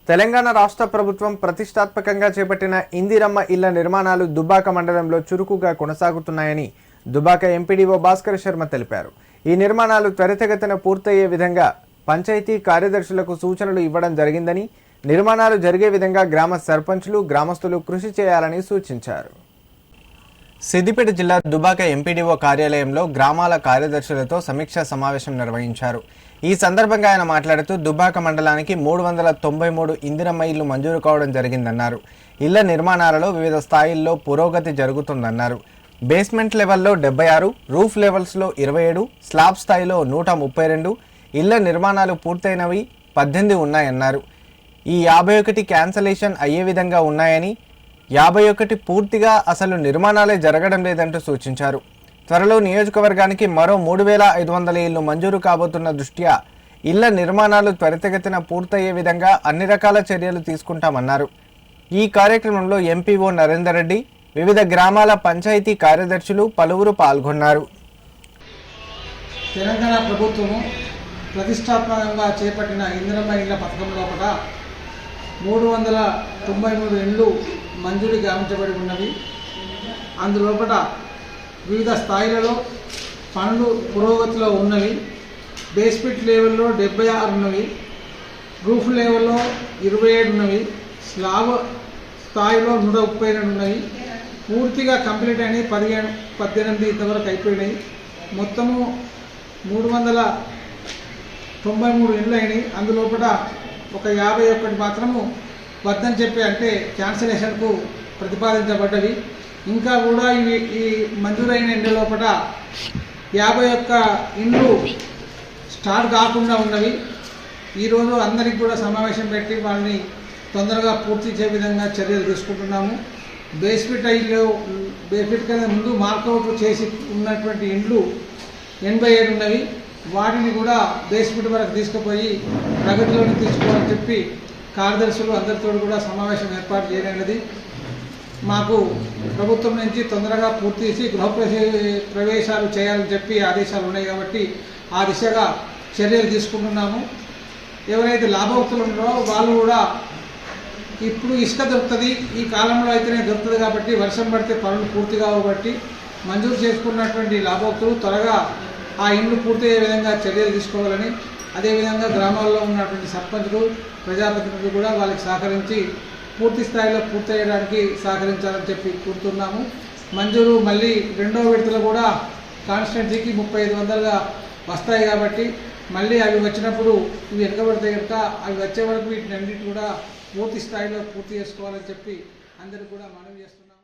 తెలంగాణ రాష్ట్ర ప్రభుత్వం ప్రతిష్టాత్మకంగా చేపట్టిన ఇందిరమ్మ ఇళ్ల నిర్మాణాలు దుబ్బాక మండలంలో చురుకుగా కొనసాగుతున్నాయని దుబ్బాక ఎంపీడీఓ భాస్కర్ శర్మ తెలిపారు. ఈ నిర్మాణాలు త్వరితగతిన పూర్తయ్యే విధంగా పంచాయతీ కార్యదర్శులకు సూచనలు ఇవ్వడం జరిగిందని, నిర్మాణాలు జరిగే విధంగా గ్రామ సర్పంచులు, గ్రామస్తులు కృషి చేయాలని సూచించారు. సిద్దిపేట జిల్లా దుబ్బాక ఎంపీడీఓ కార్యాలయంలో గ్రామాల కార్యదర్శులతో సమీక్షా సమావేశం నిర్వహించారు. ఈ సందర్భంగా ఆయన మాట్లాడుతూ దుబ్బాక మండలానికి 393 ఇందిరమ్మ ఇళ్లు మంజూరు కావడం జరిగిందన్నారు. ఇళ్ల నిర్మాణాలలో వివిధ స్థాయిల్లో పురోగతి జరుగుతుందన్నారు. బేస్మెంట్ లెవెల్లో 76, రూఫ్ లెవెల్స్లో 27, స్లాబ్ స్థాయిలో 132 ఇళ్ల నిర్మాణాలు పూర్తయినవి 18 ఉన్నాయన్నారు. ఈ 51 క్యాన్సలేషన్ అయ్యే విధంగా ఉన్నాయని, 51 పూర్తిగా అసలు నిర్మాణాలే జరగడం లేదంటూ సూచించారు. త్వరలో నియోజకవర్గానికి మరో 3500 ఇళ్లు మంజూరు కాబోతున్న దృష్ట్యా ఇళ్ల నిర్మాణాలు త్వరితగతిన పూర్తయ్యే విధంగా అన్ని రకాల చర్యలు తీసుకుంటామన్నారు. ఈ కార్యక్రమంలో ఎంపీఓ నరేందర్ రెడ్డి, వివిధ గ్రామాల పంచాయతీ కార్యదర్శులు పలువురు పాల్గొన్నారు. తెలంగాణ ప్రభుత్వము ప్రతిష్టాత్మకంగా చేపట్టిన ఇందిరమ్మ ఇళ్ల పథకంలో కూడా 393 ఇళ్లు మంజూరు గావించబడి ఉన్నవి. అందులోపల వివిధ స్థాయిలలో పనులు పురోగతిలో ఉన్నవి. బేస్మెంట్ లెవెల్లో 76 ఉన్నవి, రూఫ్ లెవెల్లో 27 ఉన్నవి, స్లాబ్ స్థాయిలో 132 ఉన్నవి. పూర్తిగా కంప్లీట్ అయినాయి. 18 ఇంతవరకు అయిపోయినాయి. మొత్తము 393 ఇళ్ళు అయినాయి. అందులోపల ఒక 51 మాత్రము వద్దని చెప్పి అంటే క్యాన్సిలేషన్కు ప్రతిపాదించబడ్డవి. ఇంకా కూడా ఈ మంజూరైన ఇండ్ల లోపల 51 ఇండ్లు స్టార్ట్ కాకుండా ఉన్నవి. ఈరోజు అందరికి కూడా సమావేశం పెట్టి వాళ్ళని తొందరగా పూర్తి చేసే విధంగా చర్యలు తీసుకుంటున్నాము. బేస్మెంట్ కన్నా ముందు మార్కౌట్ చేసి ఉన్నటువంటి ఇండ్లు 87 ఉన్నవి. వాటిని కూడా బేస్మెంట్ వరకు తీసుకుపోయి ప్రగతిలోకి తీసుకోవాలని చెప్పి కార్యదర్శులు అందరితో కూడా సమావేశం ఏర్పాటు చేయనున్నది. మాకు ప్రభుత్వం నుంచి తొందరగా పూర్తి చేసి ప్రవేశాలు చేయాలని చెప్పి ఆదేశాలు ఉన్నాయి కాబట్టి ఆ దిశగా చర్యలు తీసుకుంటున్నాము. ఎవరైతే లాభవంతులు ఉన్నారో వాళ్ళు కూడా ఇప్పుడు ఇసుక దొరుకుతుంది, ఈ కాలంలో అయితేనే దొరుకుతుంది కాబట్టి వర్షం పడితే పనులు పూర్తిగా కాబట్టి మంజూరు చేసుకున్నటువంటి లాభవంతులు త్వరగా ఆ ఇండ్లు పూర్తయ్యే విధంగా చర్యలు తీసుకోవాలని, అదేవిధంగా గ్రామాల్లో ఉన్నటువంటి సర్పంచులు, ప్రజాప్రతినిధులు కూడా వాళ్ళకి సహకరించి పూర్తి స్థాయిలో పూర్తయ్యడానికి సహకరించాలని చెప్పి కోరుతున్నాము. మంజూరు మళ్ళీ రెండో విడతలు కూడా కాన్స్టిట్యున్సీకి 3500గా వస్తాయి కాబట్టి మళ్ళీ అవి వచ్చినప్పుడు ఇవి వెనకబడితే కనుక అవి వచ్చే వరకు వీటిని అన్నిటి కూడా పూర్తి స్థాయిలో పూర్తి చేసుకోవాలని చెప్పి అందరికీ కూడా మనవి చేస్తున్నాము.